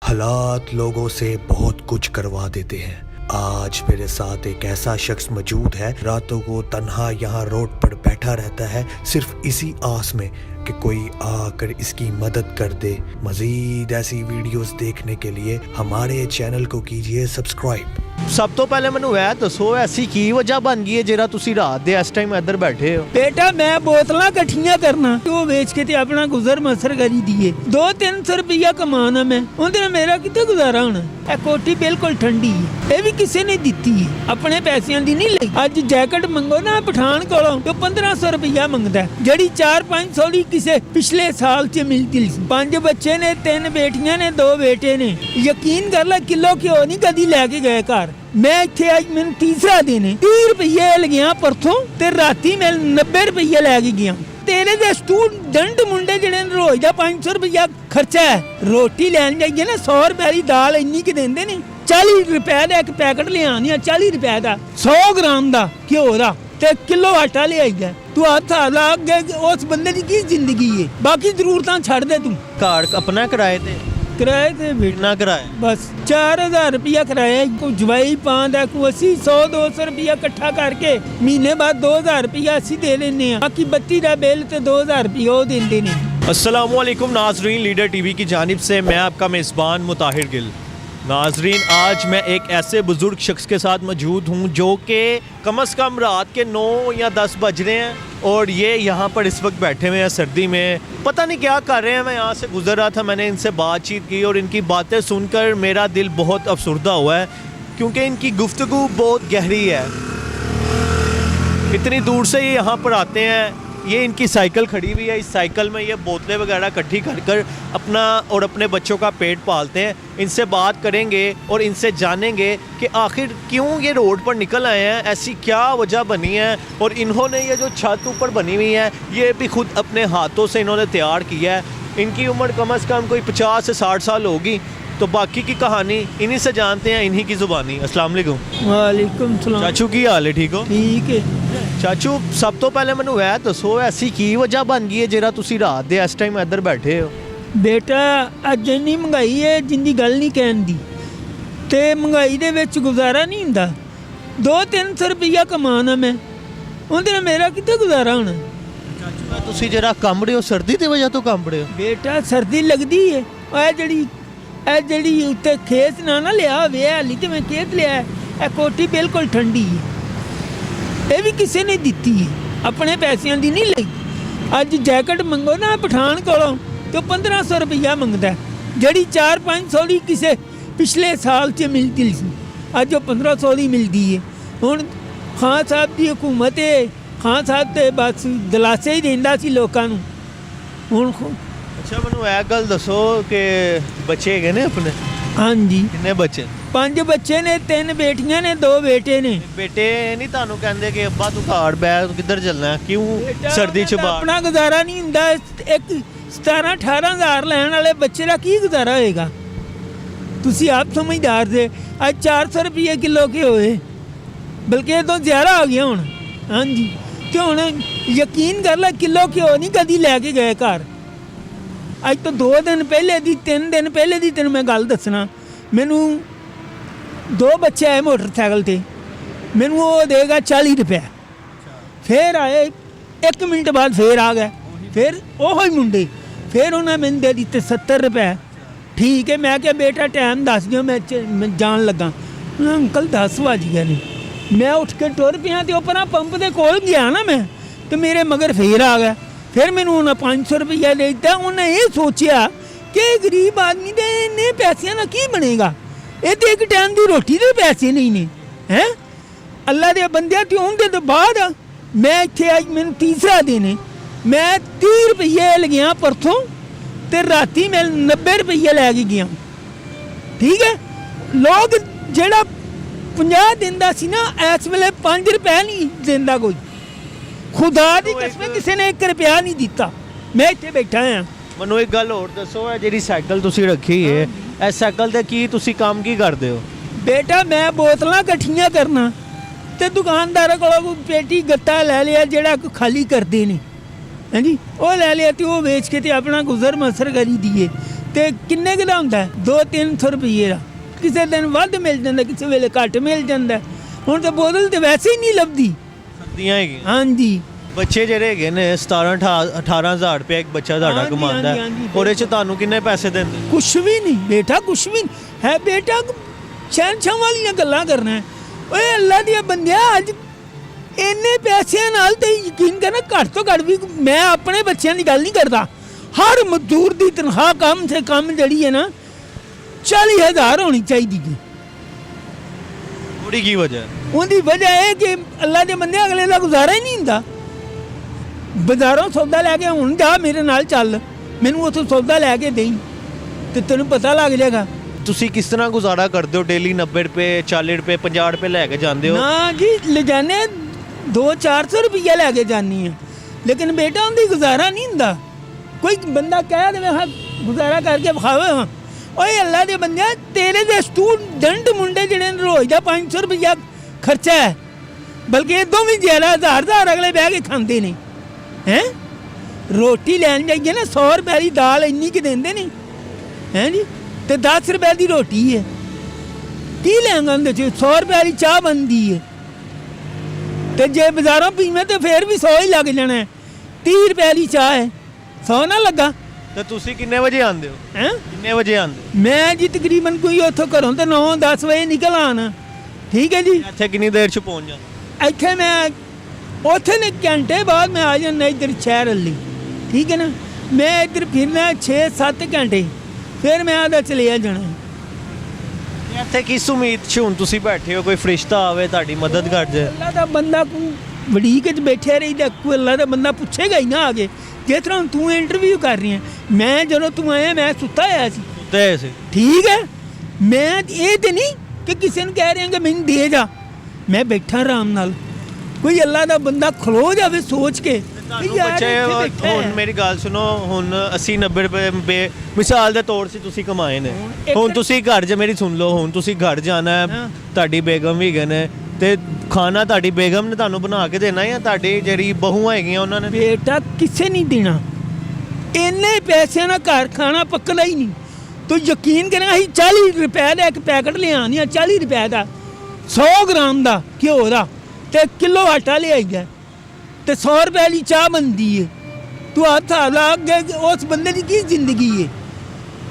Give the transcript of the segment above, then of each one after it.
हालात लोगों से बहुत कुछ करवा देते हैं। आज मेरे साथ एक ऐसा शख्स मौजूद है, रातों को तन्हा यहाँ रोड पर बैठा रहता है, सिर्फ इसी आस में कि कोई आकर इसकी मदद कर दे। मजीद ऐसी वीडियोस देखने के लिए हमारे चैनल को कीजिए सब्सक्राइब। सब तो पहले मैनू ऐ दसो ऐसी की वजह बन गई है जेरा तुसी रात दे इस टाइम इधर बैठे हो? बेटा मैं बोतलां कट्ठियां करना वो बेच के ते अपना गुजर बसर करी दिए। 200-300 रुपया कमाना मैं उन्हें मेरा कितने गुजारा होना। ए कोठी बिल्कुल ठंडी है, ये भी किसी ने दिती है, अपने पैसों की नहीं लगी। अज जैकेट मंगो ना पठान कोलों तो 1500 रुपया मंगता है, जड़ी 400-500 की किसी पिछले साल च मिलती। 5 बच्चे ने, 3 बेटियां ने, 2 बेटे ने। यकीन कर ला किलो घ्यो नहीं कदी लैके गए घर। मैं इत्थे अज मैनू तीसरा दिन है, 30 रुपये लगिया परसों ते राती मैं 90 रुपये लैके गया। तेरे दे स्टूडेंट मुंडे जिहड़े रोज का 500 रुपया खर्चा है, रोटी लैन जाइए ना 100 रुपए की दाल इन्नी की देंदे ने। 40 रुपए का एक पैकेट ले आनी, 40 रुपए का 100 ग्राम का घ्यो का ते किलो आटा ले आई है। तू हथ ला के उस बंदे की की जिंदगी है, बाकी जरूरतां छड़ दे। तू घर अपना किराए ते बिना किराए बस 4000 रुपया किराया। को जवाई पांदा को 80-100-200 रुपया इकट्ठा करके महीने बाद 2000 रुपया असी दे लेने। बाकी बत्ती का बिल तो 2000 रुपया वो देंदे ने। अस्सलामुअलैकुम नाजरीन, लीडर टीवी की जानिब से मैं आपका मेज़बान मुताहिर गिल। नाजरीन, आज मैं एक ऐसे बुज़ुर्ग शख्स के साथ मौजूद हूँ जो कि कम से कम रात के 9 या 10 बज रहे हैं और ये यहाँ पर इस वक्त बैठे हुए हैं सर्दी में। पता नहीं क्या कर रहे हैं। मैं यहाँ से गुजर रहा था, मैंने इनसे बातचीत की और इनकी बातें सुनकर मेरा दिल बहुत अफसुर्दा हुआ है, क्योंकि इनकी गुफ्तगू बहुत गहरी है। इतनी दूर से ये यहाँ पर आते हैं, ये इनकी साइकिल खड़ी हुई है, इस साइकिल में ये बोतलें वगैरह इकट्ठी कर अपना और अपने बच्चों का पेट पालते हैं। इनसे बात करेंगे और इनसे जानेंगे कि आखिर क्यों ये रोड पर निकल आए हैं, ऐसी क्या वजह बनी है। और इन्होंने ये जो छत ऊपर बनी हुई है ये भी खुद अपने हाथों से इन्होंने तैयार किया है। इनकी उम्र कम से कम कोई 50 से 60 साल होगी। तो बाकी की कहानी इन्हीं से जानते हैं, इन्हीं की ज़ुबानी। अस्सलाम वालेकुम। वालेकुम सलाम। चाचू की हाल है? ठीक हो? ठीक है चाचू, सब तो पहले मैनू ऐ दसो ऐसी की वजह बन गई है जेरा तुसी रात दे इस टाइम इधर बैठे हो? बेटा अज इन्नी महंगाई है जिंदी गल नहीं कहन दी, ते महंगाई दे विच गुजारा नहीं हुंदा। 200-300 रुपया कमाना मैं उन्हें मेरा कितने गुजारा होना। चाचू तुसी जरा कंब रहे हो, सर्दी की वजह तो कंब रहे हो? बेटा सर्दी लगदी है। ए जड़ी उत्ते खेत ना लिया वे हाली ते मैं खेत लिया है। कोठी बिल्कुल ठंडी है, ये भी किसी ने दिती है, अपने पैसों की नहीं लगी। अज जैकेट मंगो ना पठान कोलों तो 1500 रुपया मंगता है, जड़ी 400-500 की किसी पिछले साल च मिलती सी, अज वो 1500 की मिलती है। हुण खान साहब की हुकूमत है, खान साहब तो बस दिलासे ही देंदा सी लोकां नूं। हुण अच्छा मैनू ए गल दसो कि बच्चे है ने अपने? हाँ जी। कितने बच्चे? 5 बच्चे ने, 3 बेटियां ने, 2 बेटे ने। बेटे नहीं तानू कहंदे कि अब्बा तू घर बैठ, किधर चलना है, क्यों सर्दी च बाहर? अपना गुजारा नहीं हुंदा। एक 17-18 हज़ार लैण वाले बच्चे का की गुजारा होएगा? तुसी आप समझदार जे। आज 400 रुपये किलो के होए, बल्कि ये तो ज़्यादा हो गया हुण। हाँ जी, तो हुण यकीन कर ला किलो घ्यो नहीं कदी लैके गए घर। अज तो 2 दिन पहले दी, 3 दिन पहले दी तेन मैं गल दसना। मैनू 2 बच्चे आए मोटरसाइकिल ते, मैनू वो देगा 40 रुपये। फिर आए 1 मिनट बाद फिर आ गए, फिर वो ही मुंडे, फिर उन्हें मैंने दे दिते 70 रुपये। ठीक है, मैं क्या बेटा टाइम दस दियो, मैं जान लगा। अंकल 10 बज गए ने। मैं उठ के टुर पिया तो अपना पंप के कोल गया ना मैं, तो मेरे मगर फिर आ गया। फिर मैंने उन्हें 500 रुपया दे दिता। उन्हें ये सोचा कि गरीब आदमी के इन्ने पैसों का की बनेगा, ये तो एक टाइम की रोटी के पैसे नहीं ने। हैं अल्लाह के बंदे तो उनके तो बाद मैं इतने अज मैंने तीसरा दिन है, मैं 30 रुपये लगिया परसों ते राती मैं 90 रुपये लैके गया। ठीक है, लोग जेड़ा 50 दिंदा सी ना, इस वेले 5 रुपये नहीं देंदा कोई। खुदा दी कसम किसी ने 1 रुपया नहीं दिता। मैं इतने बैठा हाँ। मैनू एक गल होर दसो, है जी साइकिल तुसी रखी है, इस साइकिल ते की तुसी काम की करते हो? बेटा मैं बोतलां कट्ठियां करना ते दुकानदार को पेटी गत्ता लै लिया जेड़ा खाली करते हैं। हाँ जी, वो लै लिया तो वो बेच के ते अपना गुजर बसर करी दिए। ਤੇ ਕਿੰਨੇ ਕੁ ਦਾ ਹੁੰਦਾ 2-300 ਰੁਪਏ ਦਾ, ਕਿਸੇ ਦਿਨ ਵੱਧ ਮਿਲ ਜਾਂਦਾ, ਕਿਸੇ ਵੇਲੇ ਘੱਟ ਮਿਲ ਜਾਂਦਾ। ਹੁਣ ਤਾਂ ਬੋਤਲ ਤੇ ਵੈਸੇ ਹੀ ਨਹੀਂ ਲੱਭਦੀ। ਸਰਦੀਆਂ ਹੈਗੀਆਂ। ਹਾਂਜੀ ਬੱਚੇ ਜਿਹੜੇ ਹੈਗੇ ਨੇ 17-18 ਰੁਪਏ ਇੱਕ ਬੱਚਾ ਤੁਹਾਡਾ ਹਾਂਜੀ, ਕਮਾਉਂਦਾ ਹਾਂਜੀ, ਹੈ, ਹਾਂਜੀ। ਉਹਦੇ 'ਚ ਤੁਹਾਨੂੰ ਕਿੰਨੇ ਪੈਸੇ ਦਿੰਦੇ? ਕੁਛ ਵੀ ਨਹੀਂ ਬੇਟਾ, ਕੁਛ ਵੀ ਨਹੀਂ ਹੈ ਬੇਟਾ। ਸ਼ਹਿਨਸ਼ਾਹ ਵਾਲੀਆਂ ਗੱਲਾਂ ਕਰਨਾ ਹੈ। ਓਏ ਅੱਲਾ ਦੀਆਂ ਬੰਦਿਆ, ਅੱਜ ਇੰਨੇ ਪੈਸਿਆਂ ਨਾਲ ਤੇ ਯਕੀਨ ਕਰਨਾ ਘੱਟ ਤੋਂ ਘੱਟ ਵੀ, ਮੈਂ ਆਪਣੇ ਬੱਚਿਆਂ ਦੀ ਗੱਲ ਨਹੀਂ ਕਰਦਾ, ਹਰ ਮਜ਼ਦੂਰ ਦੀ ਤਨਖਾਹ ਕਮ ਸੇ ਕਮ ਜਿਹੜੀ ਹੈ ਨਾ 40,000 ਹੋਣੀ ਚਾਹੀਦੀ ਹੈ। ਉਹਦੀ ਕੀ ਵਜ੍ਹਾ ਹੈ? ਉਹਦੀ ਵਜ੍ਹਾ ਇਹ ਕਿ ਅੱਲਾ ਦੇ ਬੰਦੇ ਅਗਲੇ ਦਾ ਗੁਜ਼ਾਰਾ ਹੀ ਨਹੀਂ ਹੁੰਦਾ। ਬਾਜ਼ਾਰੋਂ ਸੌਦਾ ਲੈ ਕੇ ਹੁਣ ਜਾ ਮੇਰੇ ਨਾਲ ਚੱਲ, ਮੈਨੂੰ ਉੱਥੋਂ ਸੌਦਾ ਲੈ ਕੇ ਦੇਈ ਤੇ ਤੈਨੂੰ ਪਤਾ ਲੱਗ ਜਾਏਗਾ। ਤੁਸੀਂ ਕਿਸ ਤਰ੍ਹਾਂ ਗੁਜ਼ਾਰਾ ਕਰਦੇ ਹੋ? ਡੇਲੀ 90 ਰੁਪਏ 40 ਰੁਪਏ 50 ਰੁਪਏ ਲੈ ਕੇ ਜਾਂਦੇ ਹੋ? ਨਾ ਜੀ, ਲਿਜਾਨੇ 200-400 ਰੁਪਈਆ ਲੈ ਕੇ ਜਾਨੀ ਆ, ਲੇਕਿਨ ਬੇਟਾ ਉਹਦੀ ਗੁਜ਼ਾਰਾ ਨਹੀਂ ਹੁੰਦਾ। ਕੋਈ ਬੰਦਾ ਕਹਿ ਦੇਵੇ ਹਾਂ ਗੁਜ਼ਾਰਾ ਕਰਕੇ ਵਿਖਾਵੇ, ਹਾਂ ਓਏ ਅੱਲਾ ਦੇ ਬੰਦਿਆ, ਤੇਰੇ ਦੇ ਸਟੂਡੈਂਟ ਮੁੰਡੇ ਜਿਹੜੇ ਨੇ ਰੋਜ਼ ਦਾ 500 ਰੁਪਈਆ ਖਰਚਾ ਹੈ, ਬਲਕਿ ਇਦੋਂ ਵੀ ਜ਼ਿਆਦਾ, ਹਜ਼ਾਰ ਅਗਲੇ ਬਹਿ ਕੇ ਖਾਂਦੇ ਨੇ। ਹੈਂ ਰੋਟੀ ਲੈਣ ਜਾਈਏ ਨਾ 100 ਰੁਪਏ ਦੀ ਦਾਲ ਇੰਨੀ ਕਿ ਦਿੰਦੇ ਨੇ, ਹੈਂ ਜੀ, ਤੇ 10 ਰੁਪਏ ਦੀ ਰੋਟੀ ਹੈ। ਕੀ ਲੈਂਗਾ ਉਹਦੇ 'ਚ? 100 ਰੁਪਏ ਦੀ ਚਾਹ ਬਣਦੀ ਹੈ, ਤੇ ਜੇ ਬਾਜ਼ਾਰੋਂ ਪੀਵੇਂ ਤੇ ਫੇਰ ਵੀ 100 ਹੀ ਲੱਗ ਜਾਣਾ। 30 ਰੁਪਏ ਦੀ ਚਾਹ ਹੈ, 100 ਨਾ ਲੱਗਾ। ਤੇ ਤੁਸੀਂ ਕਿੰਨੇ ਵਜੇ ਆਉਂਦੇ ਹੋ? ਹੈਂ ਕਿੰਨੇ ਵਜੇ ਆਉਂਦੇ ਹੋ? ਮੈਂ ਜੀ ਤਕਰੀਬਨ ਕੋਈ ਉੱਥੋਂ ਘਰੋਂ ਤੇ 9-10 ਵਜੇ ਨਿਕਲ ਆਣਾ। ਠੀਕ ਹੈ ਜੀ। ਇੱਥੇ ਕਿੰਨੀ ਦੇਰ 'ਚ ਪਹੁੰਚ ਜਾਂਦੇ? ਇੱਥੇ ਮੈਂ ਉੱਥੇ ਨੇ ਘੰਟੇ ਬਾਅਦ ਮੈਂ ਆ ਜਾਂਦਾ ਇੱਧਰ ਸ਼ਹਿਰ ਵੱਲੀ। ਠੀਕ ਹੈ ਨਾ, ਮੈਂ ਇੱਧਰ ਫਿਰਨਾ 6-7 ਘੰਟੇ, ਫਿਰ ਮੈਂ ਆਦਾ ਚਲਿਆ ਜਾਣਾ। ਇੱਥੇ ਕਿਸ ਉਮੀਦ 'ਚ ਹੁਣ ਤੁਸੀਂ ਬੈਠੇ ਹੋ? ਕੋਈ ਫਰਿਸ਼ਤਾ ਆਵੇ ਤੁਹਾਡੀ ਮਦਦ ਕਰ ਜਾਏ? ਅੱਲਾ ਦਾ ਬੰਦਾ ਕੋਈ ਵੜੀਕ 'ਚ ਬੈਠਿਆ ਰਹੀਦਾ, ਕੋਈ ਅੱਲਾ ਦਾ ਬੰਦਾ ਪੁੱਛੇਗਾ ਹੀ ਨਾ ਆਗੇ। ਜਿਸ ਤਰ੍ਹਾਂ ਹੁਣ ਤੂੰ ਇੰਟਰਵਿਊ ਕਰ ਰਹੀ ਹੈ, ਮੈਂ ਜਦੋਂ ਤੂੰ ਆਇਆ ਮੈਂ ਸੁੱਤਾ ਹੋਇਆ ਸੀ। ਤੇ ਸੀ ਠੀਕ ਹੈ, ਮੈਂ ਇਹ ਤੇ ਨਹੀਂ ਕਿ ਕਿਸੇ ਨੂੰ ਕਹਿ ਰਿਹਾ ਕਿ ਮੈਨੂੰ ਦੇ ਜਾ, ਮੈਂ ਬੈਠਾ ਆਰਾਮ ਨਾਲ। ਕੋਈ ਅੱਲਾ ਦਾ ਬੰਦਾ ਖਲੋ ਜਾਵੇ ਸੋਚ ਕੇ ਕਿ ਯਾਰ ਬੱਚੇ ਇੱਥੇ ਬੈਠਾ ਹੁਣ ਹੈ। ਮੇਰੀ ਗੱਲ ਸੁਣੋ, ਹੁਣ 80-90 ਰੁਪਏ ਮਿਸਾਲ ਦੇ ਤੌਰ 'ਤੇ ਤੁਸੀਂ ਕਮਾਏ ਨੇ, ਇੱਕ- ਹੁਣ ਤੁਸੀਂ ਘਰ 'ਚ ਮੇਰੀ ਸੁਣ ਲਓ, ਹੁਣ ਤੁਸੀਂ ਘਰ ਜਾਣਾ ਹੈ, ਹਾਂ। ਤੁਹਾਡੀ ਬੇਗਮ ਵੀ ਗਏ ਨੇ, ਤੇ ਖਾਣਾ ਤੁਹਾਡੀ ਬੇਗਮ ਨੇ ਤੁਹਾਨੂੰ ਬਣਾ ਕੇ ਦੇਣਾ ਜਾਂ ਤੁਹਾਡੀ ਜਿਹੜੀ ਬਹੂਆਂ ਹੈਗੀਆਂ ਉਹਨਾਂ ਨੇ? ਬੇਟਾ ਕਿਸੇ ਨਹੀਂ ਦੇਣਾ, ਇੰਨੇ ਪੈਸਿਆਂ ਨਾਲ ਘਰ ਖਾਣਾ ਪੱਕਦਾ ਹੀ ਨਹੀਂ। ਤੂੰ ਯਕੀਨ ਕਰਾਂ, ਅਸੀਂ 40 ਰੁਪਏ ਦਾ ਇੱਕ ਪੈਕਟ ਲਿਆਉਂਦੇ ਹਾਂ, 40 ਰੁਪਏ ਦਾ 100 ਗ੍ਰਾਮ ਦਾ ਘਿਓ ਦਾ ਤੇ ਕਿਲੋ ਆਟਾ ਲਿਆਈਦਾ, ਤੇ 100 ਰੁਪਏ ਦੀ ਚਾਹ ਬਣਦੀ ਹੈ। ਤੂੰ ਹੱਥ ਲਾ ਅੱਗੇ, ਉਸ ਬੰਦੇ ਦੀ ਕੀ ਜ਼ਿੰਦਗੀ ਹੈ?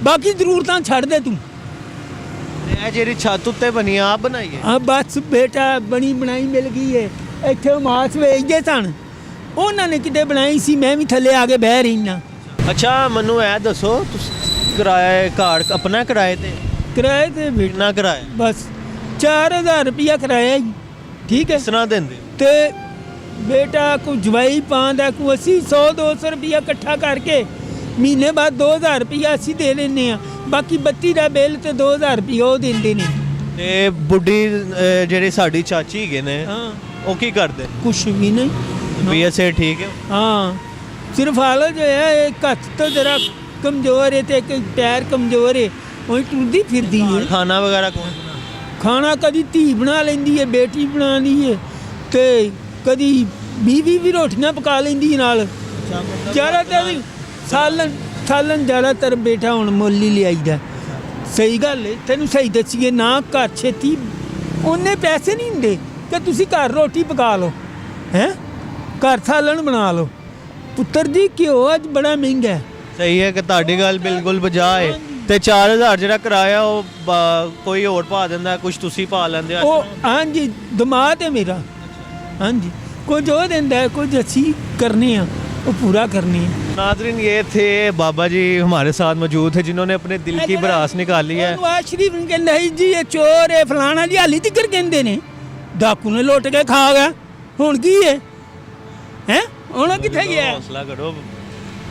ਬਾਕੀ ਜ਼ਰੂਰਤਾਂ ਛੱਡ ਦੇ ਤੂੰ। ਇਹ ਜਿਹੜੀ ਛੱਤ ਉੱਤੇ ਬਣੀ ਆਪ ਬਣਾਈ ਹੈ? ਆ ਬਸ ਬੇਟਾ, ਬਣੀ ਬਣਾਈ ਮਿਲ ਗਈ ਹੈ। ਇੱਥੇ ਮਾਸ ਵੇਚਦੇ ਸਨ, ਉਹਨਾਂ ਨੇ ਕਿਤੇ ਬਣਾਈ ਸੀ, ਮੈਂ ਵੀ ਥੱਲੇ ਆ ਕੇ ਬਹਿ ਰਹੀ ਨਾ। ਅੱਛਾ ਮੈਨੂੰ ਇਹ ਦੱਸੋ, ਤੁਸੀਂ ਕਿਰਾਏ ਘਰ ਆਪਣਾ ਕਿਰਾਏ ਤੇ? ਕਿਰਾਏ ਤੇ ਬੇਟਾ ਕਿੰਨਾ ਕਿਰਾਇਆ? ਬਸ 4000 ਰੁਪਇਆ ਕਿਰਾਇਆ ਜੀ। ਠੀਕ ਹੈ, ਕਿਸ ਤਰ੍ਹਾਂ ਦਿੰਦੇ? ਤੇ ਬੇਟਾ ਕੋਈ ਜਵਾਈ ਪਾਉਂਦਾ, ਕੋਈ ਅਸੀਂ 100-200 ਰੁਪਇਆ ਇਕੱਠਾ ਕਰਕੇ ਮਹੀਨੇ ਬਾਅਦ 2000 ਰੁਪਇਆ ਅਸੀਂ ਦੇ ਦਿੰਦੇ ਆ। ਬਾਕੀ ਬੱਤੀ ਦਾ ਬਿੱਲ ਤੇ 2000 ਰੁਪਇਆ ਉਹ ਦਿੰਦੇ ਨੇ। ਤੇ ਬੁੱਢੀ ਜਿਹੜੇ ਸਾਡੀ ਚਾਚੀ ਹੈਗੇ ਨੇ, ਹਾਂ ਉਹ ਕੀ ਕਰਦੇ? ਕੁਛ ਵੀ ਨਹੀਂ। BSA ਠੀਕ ਹੈ? ਹਾਂ, ਸਿਰਫ ਹਾਲਤ ਜੋ ਹੈ ਇੱਕ ਹੱਥ ਤੋਂ ਜਰਾ ਕਮਜ਼ੋਰ ਹੈ ਤੇ ਇੱਕ ਪੈਰ ਕਮਜ਼ੋਰ ਹੈ, ਉਹ ਟੁਰਦੀ ਫਿਰਦੀ ਹੈ। ਖਾਣਾ ਵਗੈਰਾ ਕੌਣ ਬਣਾਉਂਦਾ? ਖਾਣਾ ਕਦੀ ਧੀ ਬਣਾ ਲੈਂਦੀ ਹੈ, ਬੇਟੀ ਬਣਾਉਂਦੀ ਹੈ, ਤੇ ਕਦੀ ਬੀਵੀ ਵੀ ਰੋਟੀਆਂ ਪਕਾ ਲੈਂਦੀ ਹੈ ਨਾਲ। ਜ਼ਿਆਦਾਤਰ ਸਾਲਨ ਜ਼ਿਆਦਾਤਰ ਬੇਟਾ ਹੁਣ ਮੁੱਲ ਹੀ ਲਿਆਈਦਾ। ਸਹੀ ਗੱਲ ਹੈ, ਤੈਨੂੰ ਸਹੀ ਦੱਸੀਏ ਨਾ, ਘਰ ਛੇਤੀ ਉਹਨੇ ਪੈਸੇ ਨਹੀਂ ਹੁੰਦੇ ਕਿ ਤੁਸੀਂ ਘਰ ਰੋਟੀ ਪਕਾ ਲਓ, ਹੈਂ ਘਰ ਸਾਲਨ ਬਣਾ ਲਓ। ਪੁੱਤਰ ਜੀ ਘਿਓ ਅੱਜ ਬੜਾ ਮਹਿੰਗਾ ਹੈ। ਸਹੀ ਹੈ ਕਿ ਤੁਹਾਡੀ ਗੱਲ ਬਿਲਕੁਲ ਬਜਾ ਹੈ। ਤੇ 4000 ਜਿਹੜਾ ਕਿਰਾਇਆ ਉਹ ਕੋਈ ਹੋਰ ਪਾ ਦਿੰਦਾ, ਕੁਝ ਤੁਸੀਂ ਪਾ ਲੈਂਦੇ ਹੋ? ਉਹ ਹਾਂਜੀ ਦਿਮਾਗ ਹੈ ਮੇਰਾ। ਹਾਂਜੀ, कुछ वो देता है, कुछ अच्छी करनी है, वो पूरा करनी है। नाज़रीन, ये थे बाबा जी हमारे साथ मौजूद है जिन्होंने अपने दिल की भड़ास निकाली है। नवाज शरीफ ने कहते नहीं जी ये चोर है फलाना जी, हाली तिकर कहते ने डाकू ने लुट के खा गया, हुण की है हैं हुण किथे गया? हौसला करो।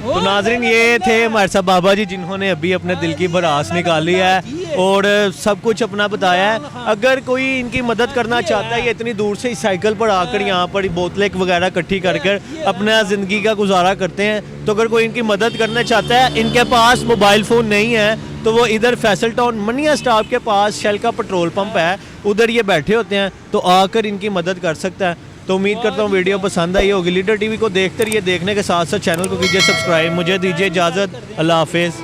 तो नाज़रीन, ये थे हमारे साथ बाबा जी जिन्होंने अभी अपने दिल की भड़ास निकाली है और सब कुछ अपना बताया है। अगर कोई इनकी मदद करना चाहता है, ये इतनी दूर से साइकिल पर आकर यहाँ पर बोतलें वगैरह इकट्ठी कर अपना ज़िंदगी का गुजारा करते हैं, तो अगर कोई इनकी मदद करना चाहता है, इनके पास मोबाइल फ़ोन नहीं है, तो वो इधर फैसल टाउन मनिया स्टॉप के पास शेल का पेट्रोल पंप है, उधर ये बैठे होते हैं, तो आकर इनकी मदद कर सकता है। तो उम्मीद करता हूँ वीडियो पसंद आई होगी। लीडर टीवी को देखते रहिए, देखने के साथ साथ चैनल को कीजिए सब्सक्राइब। मुझे दीजिए इजाज़त, अल्लाह हाफिज़।